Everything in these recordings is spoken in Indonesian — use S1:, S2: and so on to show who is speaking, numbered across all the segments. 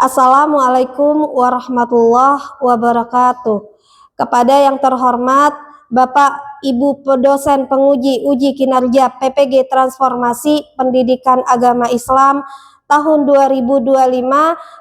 S1: Assalamualaikum warahmatullahi wabarakatuh. Kepada yang terhormat Bapak Ibu dosen penguji uji kinerja PPG Transformasi Pendidikan Agama Islam tahun 2025,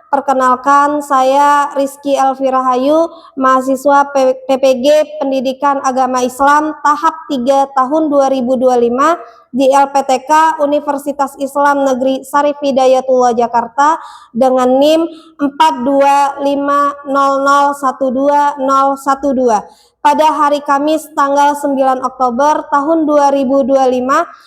S1: perkenalkan saya Rizky Elvirahayu, mahasiswa PPG Pendidikan Agama Islam tahap 3 tahun 2025 di LPTK Universitas Islam Negeri Syarif Hidayatullah Jakarta dengan NIM 42500120012. Pada hari Kamis tanggal 9 Oktober tahun 2025,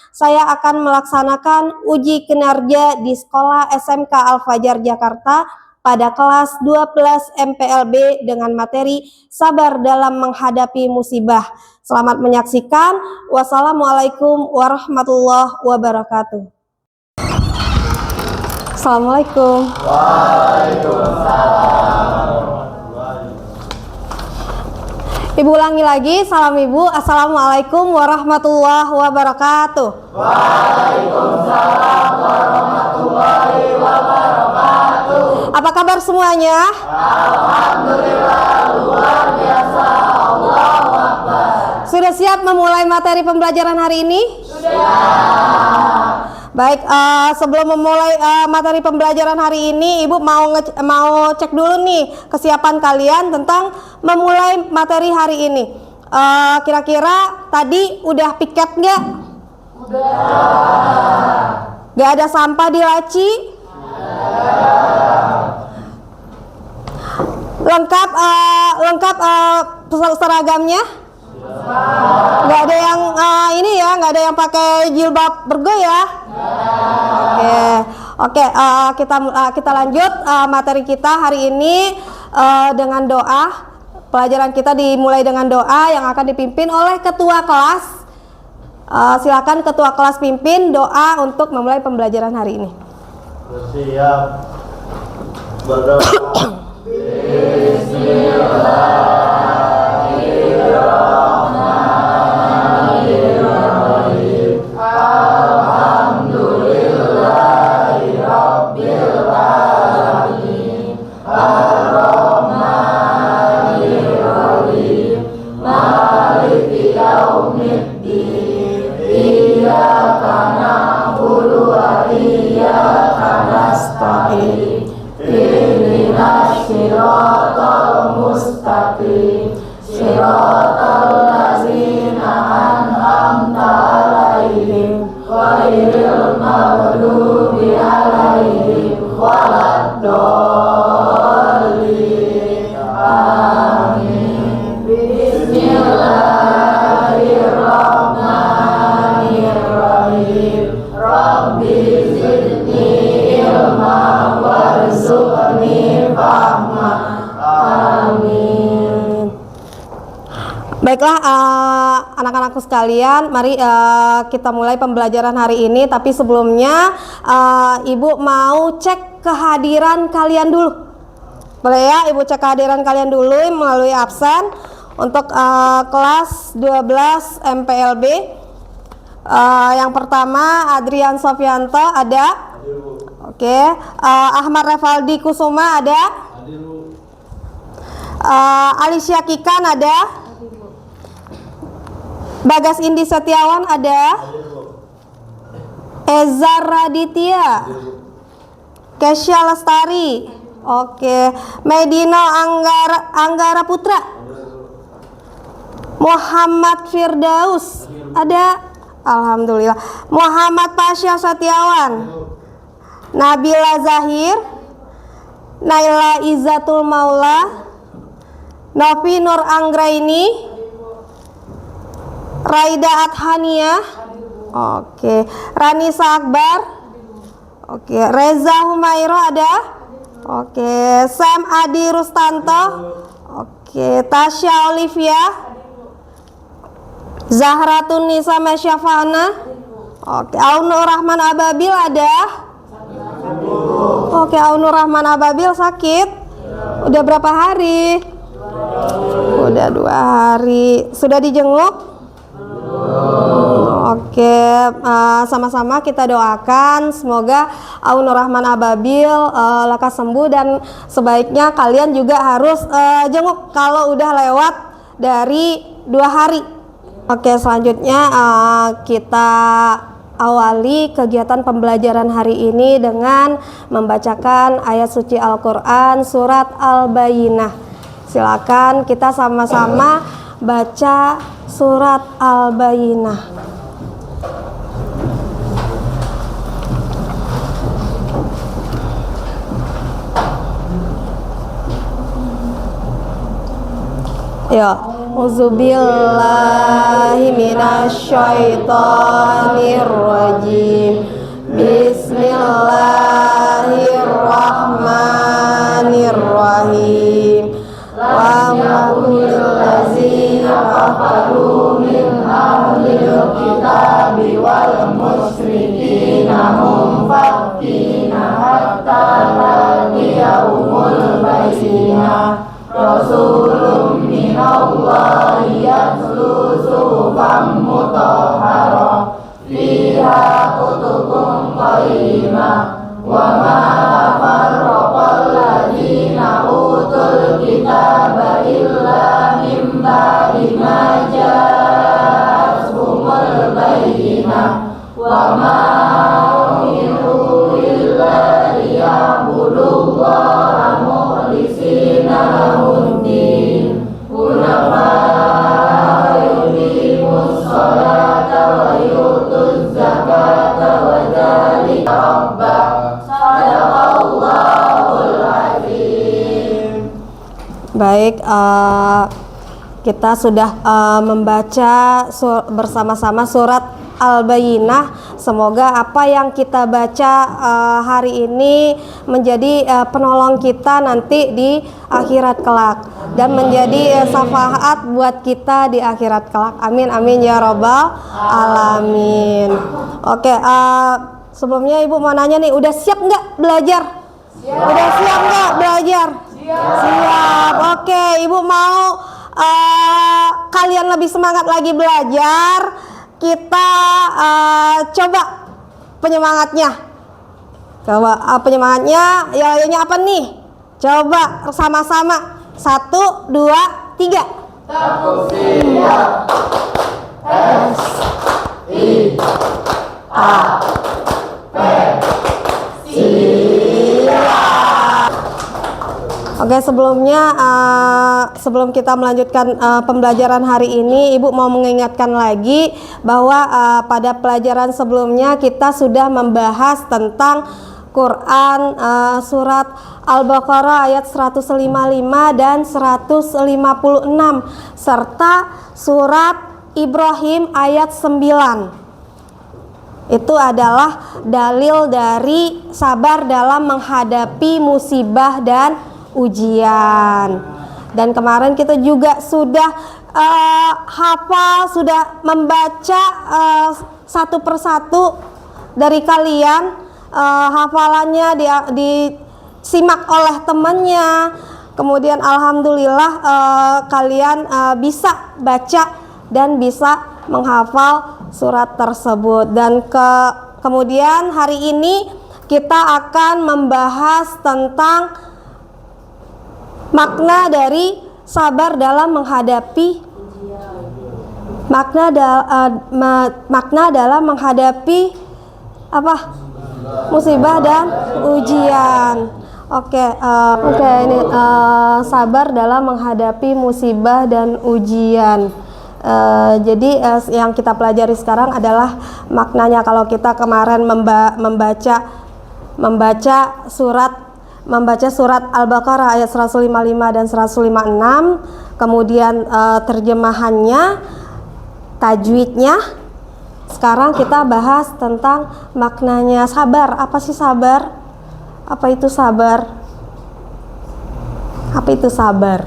S1: saya akan melaksanakan uji kinerja di Sekolah SMK Al-Fajar Jakarta pada kelas 12 MPLB dengan materi sabar dalam menghadapi musibah. Selamat menyaksikan. Wassalamualaikum warahmatullahi wabarakatuh. Assalamualaikum. Waalaikumsalam. Ibu ulangi lagi, salam Ibu. Assalamualaikum warahmatullahi wabarakatuh. Waalaikumsalam warahmatullahi wabarakatuh. Apa kabar semuanya? Alhamdulillah, luar biasa. Allahu Akbar. Sudah siap memulai materi pembelajaran hari ini? Sudah. Baik, sebelum memulai materi pembelajaran hari ini, Ibu mau cek dulu nih kesiapan kalian tentang memulai materi hari ini. Kira-kira tadi udah piket nggak? Udah. Nggak ada sampah di laci? Lengkap seragamnya? Nggak ada yang nggak ada yang pakai jilbab bergo ya? Oke, kita lanjut materi kita hari ini dengan doa. Pelajaran kita dimulai dengan doa yang akan dipimpin oleh ketua kelas. Silakan ketua kelas pimpin doa untuk memulai pembelajaran hari ini.
S2: Siap. Berdoa. Bismillahirrahmanirrahim. Alhamdulillahirabbil alamin. Ar-Rahmanir-Rahim. Maliki yaumiddin. Iyyaka na'budu wa iyyaka nasta'in. Ihdinas siratal mustaqim. Siratal ladzina an'amta 'alaihim ghairil maghdubi 'alaihim waladdallin. Amin. Bismillahirrahmanirrahim. Rabbi zidni ilma warzuqni fahma. Amin.
S1: Baiklah anak-anakku sekalian, mari kita mulai pembelajaran hari ini. Tapi sebelumnya Ibu mau cek kehadiran kalian dulu. Boleh ya, Ibu cek kehadiran kalian dulu melalui absen untuk kelas 12 MPLB. Yang pertama Adrian Sofianto ada? Oke. Ahmad Revaldi Kusuma ada? Alicia Kikan ada? Bagas Indi Setiawan ada? Eza Raditya, Kesya Lestari, oke. Medino Anggara Putra, Muhammad Firdaus ada? Alhamdulillah. Muhammad Pasya Setiawan, Nabila Zahir, Naila Izzatul Maula, Novi Nur Anggraini, Raida Adhania, oke. Ranisa Akbar, oke. Reza Humairo ada? Oke. Sam Adi Rustanto, oke. Tasya Olivia, Zahratun Nisa Mesyafana, oke. Aunur Rahman Ababil ada? Oke. Aunur Rahman Ababil sakit? Udah berapa hari? Udah 2 hari. Sudah dijenguk? Oke, sama-sama kita doakan semoga Aunur Rahman Ababil lekas sembuh, dan sebaiknya kalian juga harus jenguk kalau udah lewat dari 2 hari. Oke, selanjutnya kita awali kegiatan pembelajaran hari ini dengan membacakan ayat suci Al-Quran surat Al-Bayyinah. Silakan kita sama-sama baca surat Al-Bayyinah. Ya, Auzubillahi minasyaitonirrajim. Bismillahirrahmanirrahim. Wa maqulil ladzina kafaru min ahlil kitabi wal musyrikina munfakina hatta ya'tiyahumul bayyinah. Rasulun minallahi yatlu suhufan mutahharah fiha kutubun qayyimah wa ma tafarraqal ladzina utul kitaba illa min ba'di ma ja'atuhumul bayyinah wa ma umiru illa liya'budullaha mukhlisina lahuddin hunafa yuqimus sholata wa yutuz zakata wa dzalika rabbah sadaqallahul azim. Baik, kita sudah membaca bersama-sama surat Al-Bayyinah. Semoga apa yang kita baca hari ini menjadi penolong kita nanti di akhirat kelak, dan menjadi syafaat buat kita di akhirat kelak. Amin amin ya robbal alamin. Oke, sebelumnya Ibu mau nanya nih, udah siap nggak belajar? Siap. Udah siap nggak belajar? Siap. Oke, Ibu mau kalian lebih semangat lagi belajar. Kita coba penyemangatnya. Coba penyemangatnya, ya apa nih? Coba sama-sama. 1, 2, 3.
S2: Takut siap.
S1: Oke, sebelum kita melanjutkan pembelajaran hari ini, Ibu mau mengingatkan lagi bahwa pada pelajaran sebelumnya kita sudah membahas tentang Quran surat Al-Baqarah ayat 155 dan 156 serta surat Ibrahim ayat 9. Itu adalah dalil dari sabar dalam menghadapi musibah dan ujian. Dan kemarin kita juga sudah hafal, sudah membaca satu persatu dari kalian, hafalannya disimak oleh temannya. Kemudian alhamdulillah kalian bisa baca dan bisa menghafal surat tersebut. Dan kemudian hari ini kita akan membahas tentang makna dari sabar dalam menghadapi makna dalam menghadapi apa? Musibah dan ujian. Oke, ini sabar dalam menghadapi musibah dan ujian. Jadi yang kita pelajari sekarang adalah maknanya. Kalau kita kemarin membaca surat Al-Baqarah ayat 155 dan 156, kemudian terjemahannya, tajwidnya. Sekarang kita bahas tentang maknanya sabar. Apa sih sabar? Apa itu sabar? Apa itu sabar?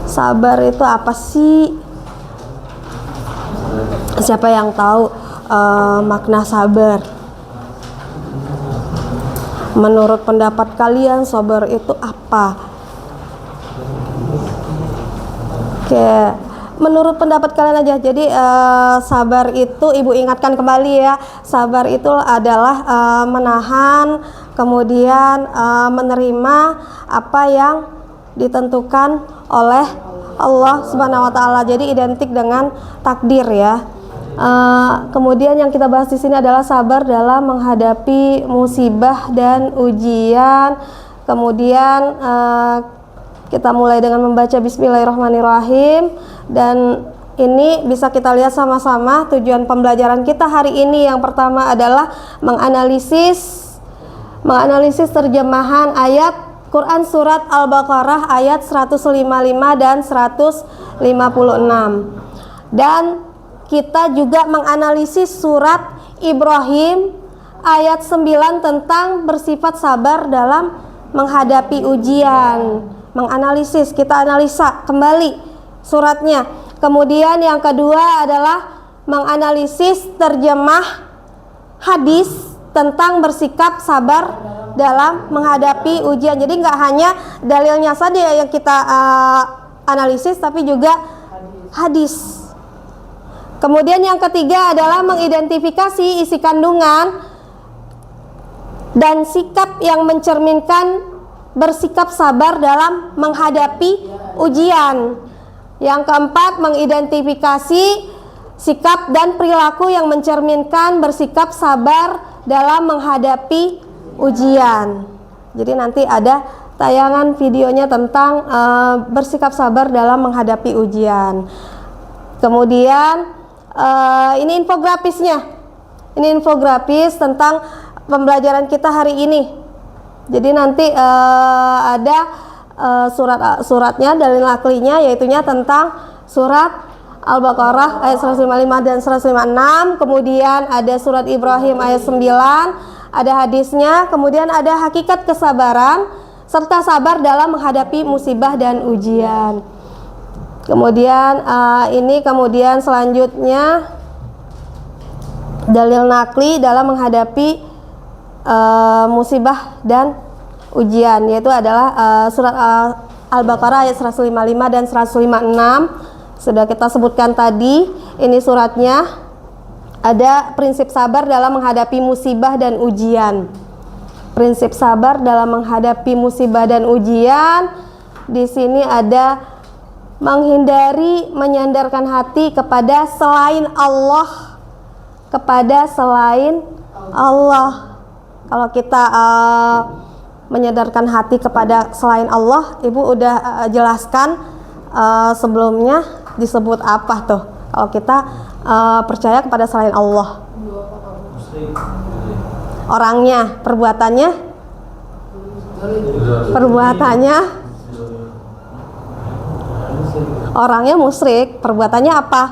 S1: Sabar itu apa sih? Siapa yang tahu makna sabar? Menurut pendapat kalian, sabar itu apa? Oke, menurut pendapat kalian aja. Jadi sabar itu, ibu ingatkan kembali ya, sabar itu adalah menahan, kemudian menerima apa yang ditentukan oleh Allah Subhanahu wa taala. Jadi identik dengan takdir ya. Kemudian yang kita bahas di sini adalah sabar dalam menghadapi musibah dan ujian. Kemudian kita mulai dengan membaca Bismillahirrahmanirrahim, dan ini bisa kita lihat sama-sama tujuan pembelajaran kita hari ini. Yang pertama adalah menganalisis terjemahan ayat Quran surat Al-Baqarah ayat 155 dan 156. Dan kita juga menganalisis surat Ibrahim ayat 9 tentang bersifat sabar dalam menghadapi ujian. Menganalisis, kita analisa kembali suratnya. Kemudian yang kedua adalah menganalisis terjemah hadis tentang bersikap sabar dalam menghadapi ujian. Jadi nggak hanya dalilnya saja yang kita analisis, tapi juga hadis. Kemudian yang ketiga adalah mengidentifikasi isi kandungan dan sikap yang mencerminkan bersikap sabar dalam menghadapi ujian. Yang keempat, mengidentifikasi sikap dan perilaku yang mencerminkan bersikap sabar dalam menghadapi ujian. Jadi nanti ada tayangan videonya tentang bersikap sabar dalam menghadapi ujian. Kemudian ini infografisnya. Ini infografis tentang pembelajaran kita hari ini. Jadi nanti ada suratnya, dalil naklinya, yaitunya tentang surat Al-Baqarah ayat 155 dan 156. Kemudian ada surat Ibrahim ayat 9, ada hadisnya. Kemudian ada hakikat kesabaran serta sabar dalam menghadapi musibah dan ujian. Kemudian kemudian selanjutnya dalil nakli dalam menghadapi musibah dan ujian, yaitu adalah surat Al-Baqarah ayat 155 dan 156. Sudah kita sebutkan tadi. Ini suratnya. Ada prinsip sabar dalam menghadapi musibah dan ujian. Prinsip sabar dalam menghadapi musibah dan ujian. Di sini ada menghindari menyandarkan hati kepada selain Allah, Kalau kita menyadarkan hati kepada selain Allah, ibu udah jelaskan sebelumnya disebut apa tuh kalau kita percaya kepada selain Allah. Orangnya, perbuatannya orangnya musyrik, perbuatannya apa?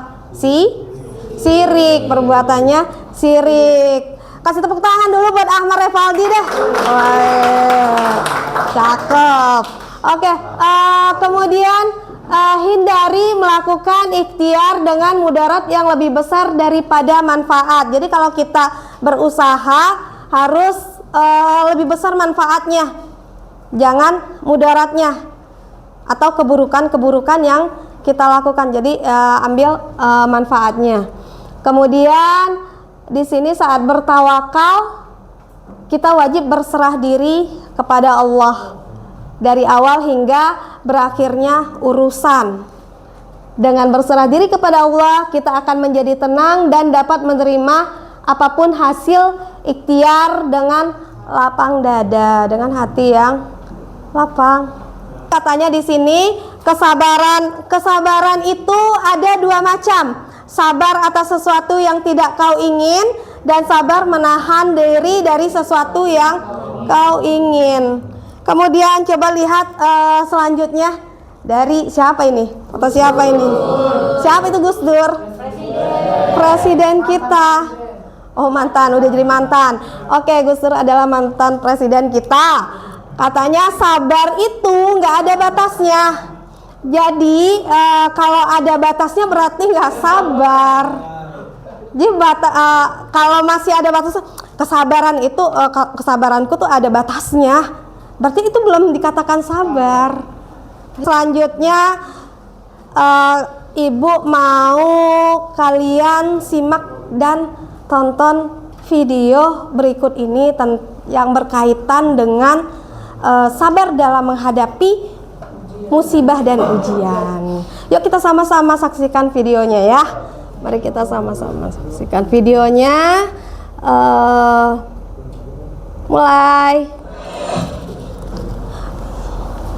S1: Sirik, perbuatannya sirik. Kasih tepuk tangan dulu buat Ahmad Revaldi deh. Wah, cakep. Oke, kemudian hindari melakukan ikhtiar dengan mudarat yang lebih besar daripada manfaat. Jadi kalau kita berusaha harus lebih besar manfaatnya, jangan mudaratnya atau keburukan-keburukan yang kita lakukan. Jadi ambil manfaatnya. Kemudian di sini saat bertawakal kita wajib berserah diri kepada Allah dari awal hingga berakhirnya urusan. Dengan berserah diri kepada Allah, kita akan menjadi tenang dan dapat menerima apapun hasil ikhtiar dengan lapang dada, dengan hati yang lapang. Katanya di sini kesabaran itu ada dua macam. Sabar atas sesuatu yang tidak kau ingin, dan sabar menahan diri dari sesuatu yang kau ingin. Kemudian coba lihat selanjutnya dari siapa ini? Atau siapa ini? Siapa itu Gus Dur? Presiden kita. Oh, mantan, udah jadi mantan. Oke, Gus Dur adalah mantan presiden kita. Katanya sabar itu nggak ada batasnya. Jadi kalau ada batasnya berarti nggak sabar. Jadi kalau masih ada batas, kesabaran itu kesabaranku tuh ada batasnya, berarti itu belum dikatakan sabar. Selanjutnya Ibu mau kalian simak dan tonton video berikut ini yang berkaitan dengan sabar dalam menghadapi musibah dan ujian. Yuk kita sama-sama saksikan videonya ya. Mari kita sama-sama saksikan videonya. Mulai.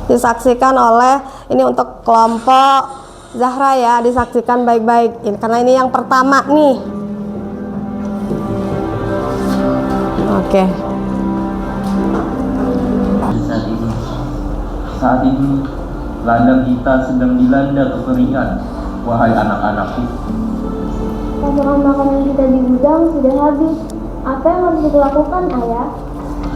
S1: Disaksikan oleh, ini untuk kelompok Zahra ya, disaksikan baik-baik. Ini karena ini yang pertama nih. Oke.
S3: Saat ini ladang kita sedang dilanda kekeringan, wahai anak-anakku.
S4: Pasokan makanan kita di gudang sudah habis. Apa yang harus kita lakukan, Ayah?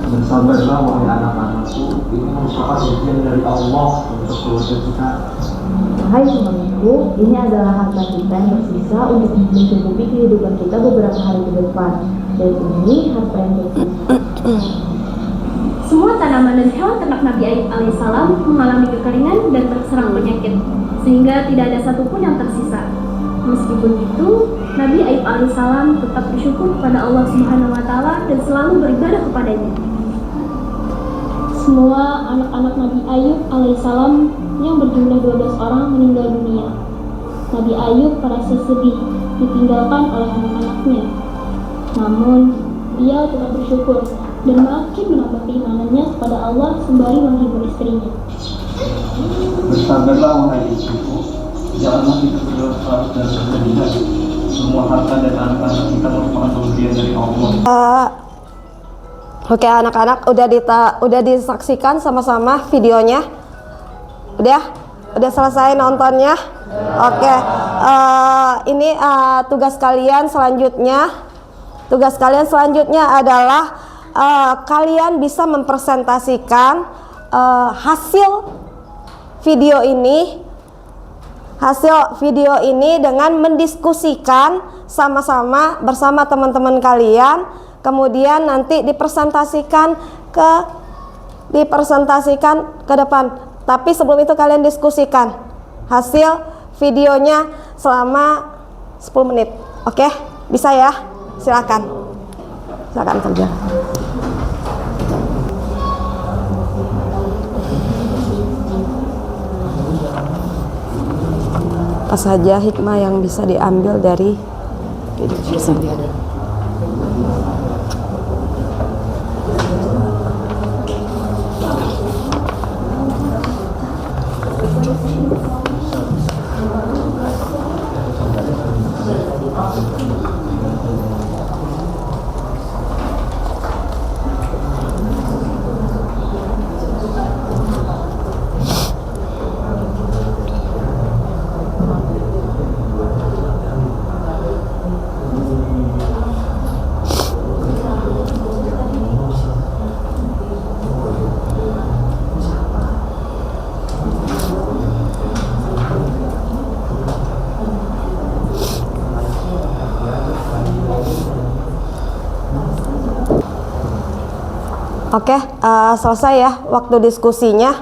S5: Bersabarlah wahai anak-anakku, ini merupakan ujian dari Allah untuk keluarga kita.
S6: Hai suamiku, ini adalah harta kita yang tersisa untuk mencukupi kehidupan kita beberapa hari ke depan. Dan ini harta yang tersisa.
S4: Semua tanaman dan hewan ternak Nabi Ayub alaihissalam mengalami kekeringan dan terserang penyakit, sehingga tidak ada satupun yang tersisa. Meskipun itu, Nabi Ayub alaihissalam tetap bersyukur kepada Allah Subhanahu wa Ta'ala dan selalu beribadah kepadanya. Semua anak-anak Nabi Ayub alaihissalam yang berjumlah 12 orang meninggal dunia. Nabi Ayub merasa sedih ditinggalkan oleh anak-anaknya. Namun, dia tetap bersyukur dan makin menambah keimanannya kepada Allah sembari menghibur istrinya.
S3: Bersabarlah wahai istriku, janganlah kita berdosa dan bersedih. Semua harta dan anak-anak kita merupakan pemberian dari Allah.
S1: Oke anak-anak, udah disaksikan sama-sama videonya? Udah selesai nontonnya? Oke. Ini tugas kalian selanjutnya. Tugas kalian selanjutnya adalah kalian bisa mempresentasikan hasil video ini dengan mendiskusikan sama-sama bersama teman-teman kalian. Kemudian nanti dipresentasikan ke depan. Tapi sebelum itu kalian diskusikan hasil videonya selama 10 menit. Oke? Bisa ya? Silakan kerja. Apa saja hikmah yang bisa diambil dari video tersebut? Oke, selesai ya waktu diskusinya.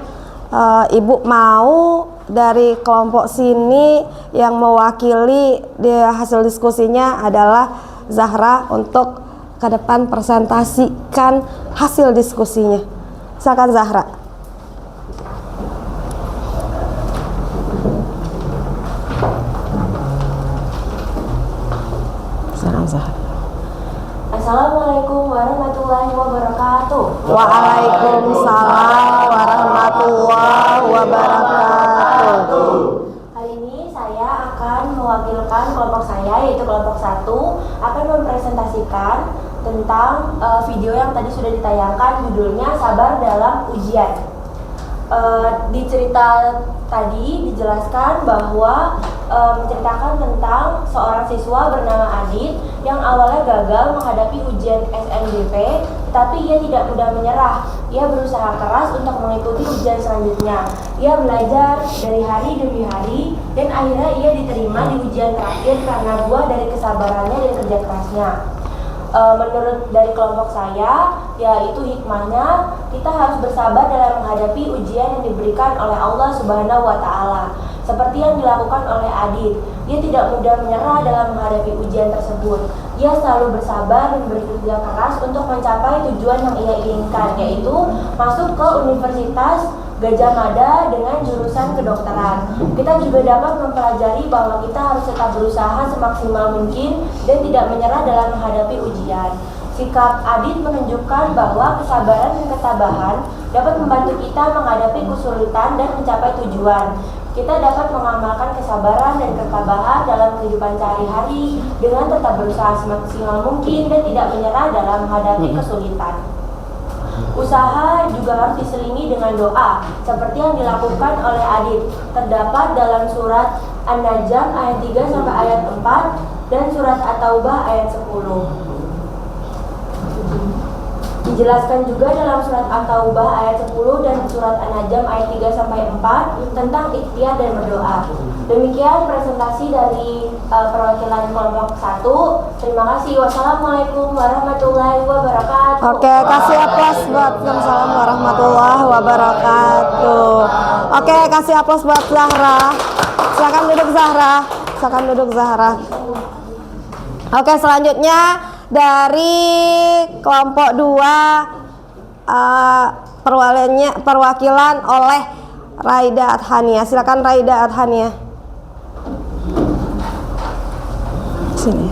S1: Ibu mau dari kelompok sini yang mewakili di hasil diskusinya adalah Zahra untuk ke depan presentasikan hasil diskusinya. Silakan Zahra. Silakan Zahra.
S7: Assalamualaikum warahmatullahi wabarakatuh.
S1: Waalaikumsalam warahmatullahi wabarakatuh.
S7: Hari ini saya akan mewakilkan kelompok saya, yaitu kelompok 1, akan mempresentasikan tentang video yang tadi sudah ditayangkan, judulnya Sabar Dalam Ujian. Di cerita tadi dijelaskan bahwa menceritakan tentang seorang siswa bernama Adit yang awalnya gagal menghadapi ujian SNBP, tetapi ia tidak mudah menyerah. Ia berusaha keras untuk mengikuti ujian selanjutnya. Ia belajar dari hari demi hari dan akhirnya ia diterima di ujian terakhir karena buah dari kesabarannya dan kerja kerasnya. Menurut dari kelompok saya, yaitu hikmahnya kita harus bersabar dalam menghadapi ujian yang diberikan oleh Allah Subhanahu wa Ta'ala. seperti yang dilakukan oleh Adit. Dia tidak mudah menyerah dalam menghadapi ujian tersebut. Ia selalu bersabar dan bekerja keras untuk mencapai tujuan yang ia inginkan, yaitu masuk ke Universitas Gajah Mada dengan jurusan kedokteran. Kita juga dapat mempelajari bahwa kita harus tetap berusaha semaksimal mungkin dan tidak menyerah dalam menghadapi ujian. Sikap Adit menunjukkan bahwa kesabaran dan ketabahan dapat membantu kita menghadapi kesulitan dan mencapai tujuan. Kita dapat mengamalkan kesabaran dan ketabahan dalam kehidupan sehari-hari dengan tetap berusaha semaksimal mungkin dan tidak menyerah dalam menghadapi kesulitan. Usaha juga harus diselingi dengan doa, seperti yang dilakukan oleh Adit. Terdapat dalam surat An-Najm ayat 3 sampai ayat 4 dan surat At-Taubah ayat 10. Dijelaskan juga dalam surat At-Taubah ayat 10 dan surat An-Najm ayat 3 sampai 4 tentang ikhtiar dan berdoa. Demikian presentasi dari perwakilan kelompok 1. Terima kasih. Wassalamualaikum warahmatullahi wabarakatuh.
S1: Oke, kasih aplaus buat Waalaikumsalam warahmatullahi wabarakatuh. Oke, kasih aplaus buat Zahra. Silakan duduk Zahra. Silakan duduk Zahra. Oke, selanjutnya dari kelompok 2 perwakilan oleh Raida Adhania. Silakan Raida Adhania. Sini.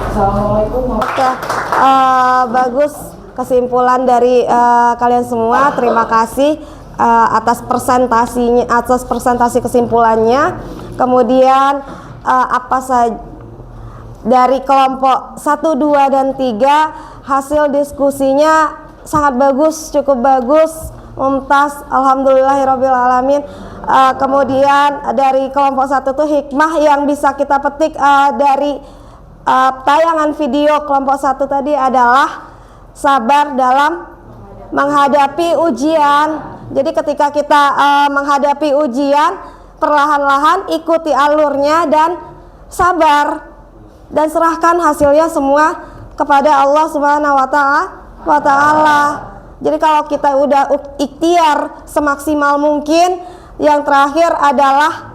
S2: Assalamualaikum.
S1: Oke, bagus kesimpulan dari kalian semua. Terima kasih atas presentasi kesimpulannya. Kemudian apa saja dari kelompok 1, 2, dan 3 hasil diskusinya sangat bagus, cukup bagus, mumtaz, alhamdulillahirabbil alamin. Kemudian dari kelompok 1 tuh hikmah yang bisa kita petik dari tayangan video kelompok 1 tadi adalah sabar dalam menghadapi ujian. Jadi ketika kita menghadapi ujian, perlahan-lahan ikuti alurnya dan sabar dan serahkan hasilnya semua kepada Allah Subhanahu wa taala. Jadi kalau kita udah ikhtiar semaksimal mungkin, yang terakhir adalah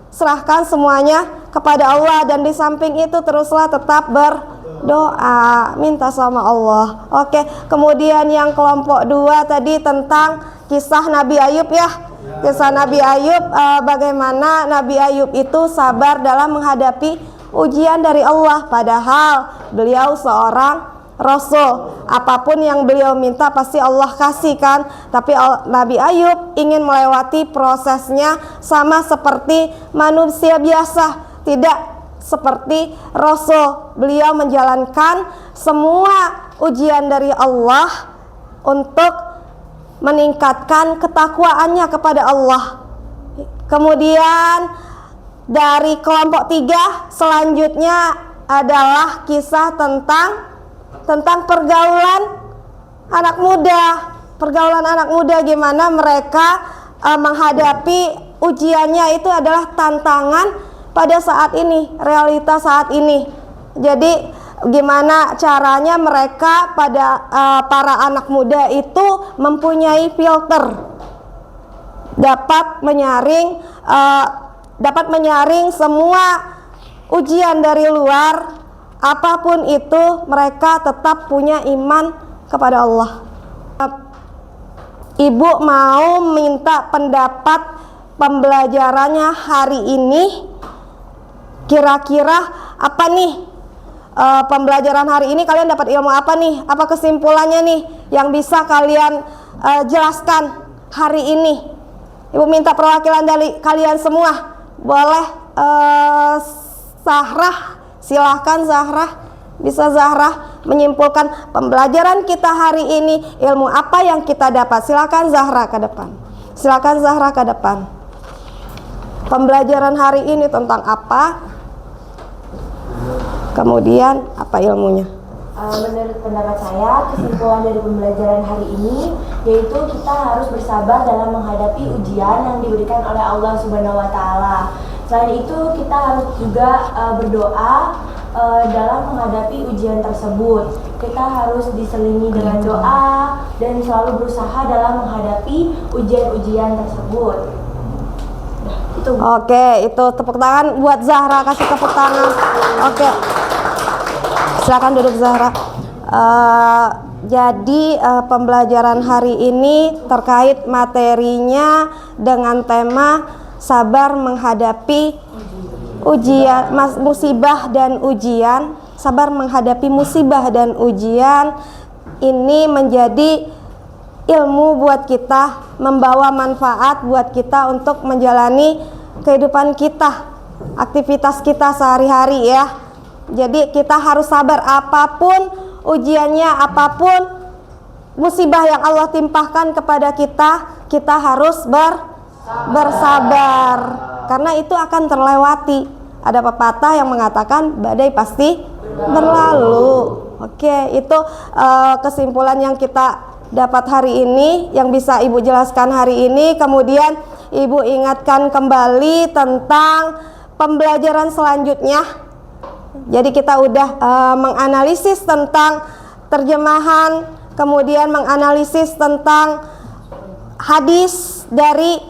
S1: serahkan semuanya kepada Allah, dan di samping itu teruslah tetap berdoa, minta sama Allah. Oke, kemudian yang kelompok 2 tadi tentang kisah Nabi Ayub ya. Kisah Nabi Ayub, bagaimana Nabi Ayub itu sabar dalam menghadapi ujian dari Allah, padahal beliau seorang Rasul. Apapun yang beliau minta pasti Allah kasihkan. Tapi Nabi Ayub ingin melewati prosesnya sama seperti manusia biasa, tidak seperti Rasul. Beliau menjalankan semua ujian dari Allah untuk meningkatkan ketakwaannya kepada Allah. Kemudian dari kelompok 3 selanjutnya adalah kisah tentang pergaulan anak muda, gimana mereka menghadapi ujiannya itu adalah tantangan pada saat ini, realitas saat ini. Jadi gimana caranya mereka para anak muda itu mempunyai filter, dapat menyaring semua ujian dari luar. Apapun itu, mereka tetap punya iman kepada Allah. Ibu mau minta pendapat pembelajarannya hari ini. Kira-kira apa nih pembelajaran hari ini? Kalian dapat ilmu apa nih? Apa kesimpulannya nih yang bisa kalian jelaskan hari ini? Ibu minta perwakilan dari kalian semua. Boleh Zahra. Silahkan Zahra, bisa Zahra menyimpulkan pembelajaran kita hari ini, ilmu apa yang kita dapat. Silahkan Zahra ke depan. Silahkan Zahra ke depan. Pembelajaran hari ini tentang apa? Kemudian apa ilmunya?
S7: Menurut pendapat saya, kesimpulan dari pembelajaran hari ini yaitu kita harus bersabar dalam menghadapi ujian yang diberikan oleh Allah Subhanahu wa taala. Selain itu, kita harus juga berdoa dalam menghadapi ujian tersebut. Kita harus diselingi dengan doa dan selalu berusaha dalam menghadapi ujian-ujian tersebut. Itu.
S1: Oke, itu tepuk tangan buat Zahra, kasih tepuk tangan. Oke, silakan duduk Zahra. Jadi pembelajaran hari ini terkait materinya dengan tema sabar menghadapi ujian, musibah dan ujian. Sabar menghadapi musibah dan ujian ini menjadi ilmu buat kita, membawa manfaat buat kita untuk menjalani kehidupan kita, aktivitas kita sehari-hari ya. Jadi kita harus sabar apapun ujiannya, apapun musibah yang Allah timpahkan kepada kita, kita harus bersabar karena itu akan terlewati. Ada pepatah yang mengatakan badai pasti berlalu. Oke, itu kesimpulan yang kita dapat hari ini, yang bisa Ibu jelaskan hari ini. Kemudian Ibu ingatkan kembali tentang pembelajaran selanjutnya. Jadi kita udah menganalisis tentang terjemahan, kemudian menganalisis tentang hadis dari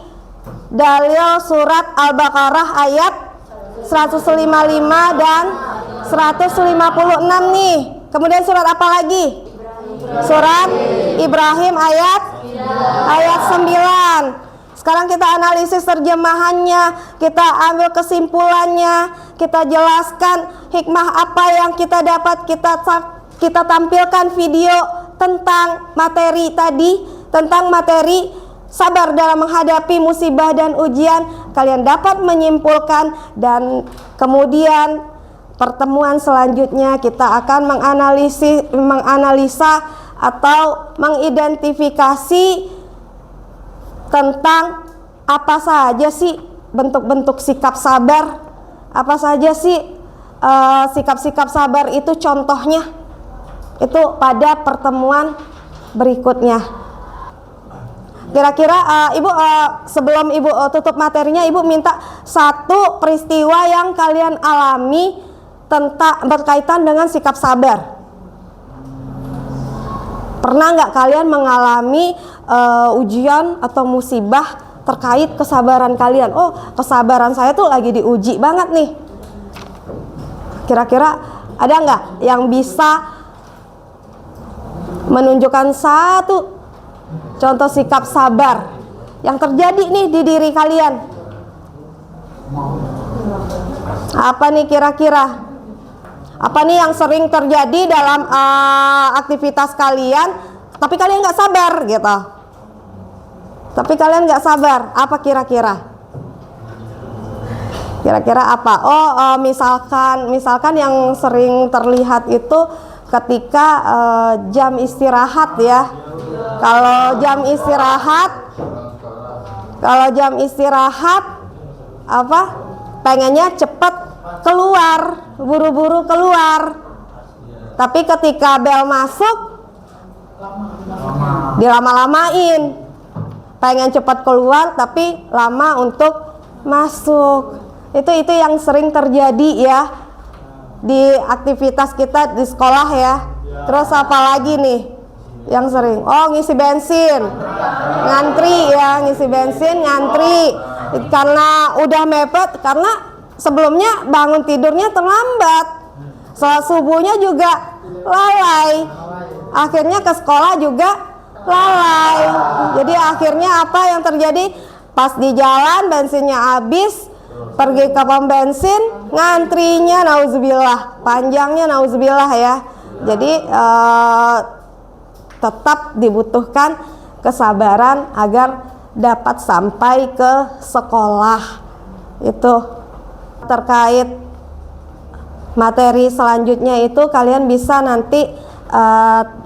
S1: dalil surat Al-Baqarah ayat 155 dan 156 nih. Kemudian surat apa lagi? Surat Ibrahim ayat 9. Sekarang kita analisis terjemahannya, kita ambil kesimpulannya, kita jelaskan hikmah apa yang kita dapat, kita tampilkan video tentang materi tadi, tentang materi sabar dalam menghadapi musibah dan ujian. Kalian dapat menyimpulkan, dan kemudian pertemuan selanjutnya kita akan menganalisa atau mengidentifikasi tentang apa saja sih bentuk-bentuk sikap sabar, apa saja sih sikap-sikap sabar itu contohnya, itu pada pertemuan berikutnya. Kira-kira Ibu sebelum Ibu tutup materinya, Ibu minta satu peristiwa yang kalian alami tentang berkaitan dengan sikap sabar. Pernah nggak kalian mengalami ujian atau musibah terkait kesabaran kalian? Oh, kesabaran saya tuh lagi diuji banget nih. Kira-kira ada nggak yang bisa menunjukkan satu contoh sikap sabar yang terjadi nih di diri kalian? Apa nih kira-kira? Apa nih yang sering terjadi dalam aktivitas kalian, tapi kalian nggak sabar gitu? Tapi kalian nggak sabar, apa kira-kira? Kira-kira apa? Oh, misalkan yang sering terlihat itu ketika jam istirahat ya. Kalau jam istirahat apa? Pengennya cepet keluar, buru-buru keluar. Tapi ketika bel masuk dilama-lamain. Pengen cepat keluar tapi lama untuk masuk. Itu yang sering terjadi ya di aktivitas kita di sekolah ya. Terus apa lagi nih yang sering? Oh, ngisi bensin, ngantri ya, ngisi bensin, ngantri karena udah mepet, karena sebelumnya bangun tidurnya terlambat, sholat subuhnya juga lalai, akhirnya ke sekolah juga lalai. Jadi akhirnya apa yang terjadi? Pas di jalan bensinnya habis, pergi ke pom bensin, ngantrinya nauzubillah, panjangnya nauzubillah ya. Jadi tetap dibutuhkan kesabaran agar dapat sampai ke sekolah. Itu terkait materi selanjutnya itu kalian bisa nanti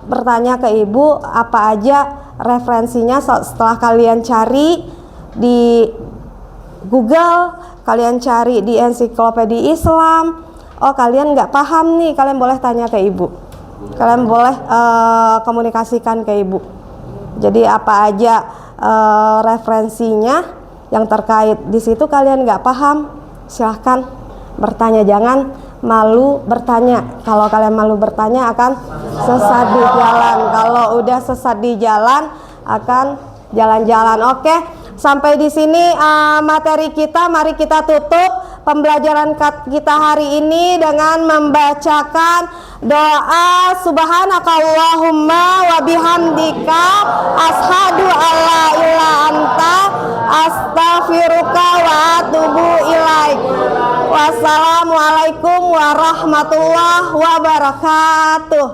S1: bertanya ke Ibu apa aja referensinya setelah kalian cari di Google, kalian cari di ensiklopedia Islam. Oh, kalian nggak paham nih, kalian boleh tanya ke Ibu, kalian boleh komunikasikan ke Ibu. Jadi apa aja referensinya yang terkait di situ kalian nggak paham, silahkan bertanya, jangan malu bertanya. Kalau kalian malu bertanya akan sesat di jalan. Kalau udah sesat di jalan akan jalan-jalan. Oke, sampai di sini materi kita. Mari kita tutup pembelajaran kita hari ini dengan membacakan doa subhanakallahumma wa bihamdika ashhadu alla ilaha anta astaghfiruka wa atubu ilaik. Wassalamualaikum warahmatullahi wabarakatuh.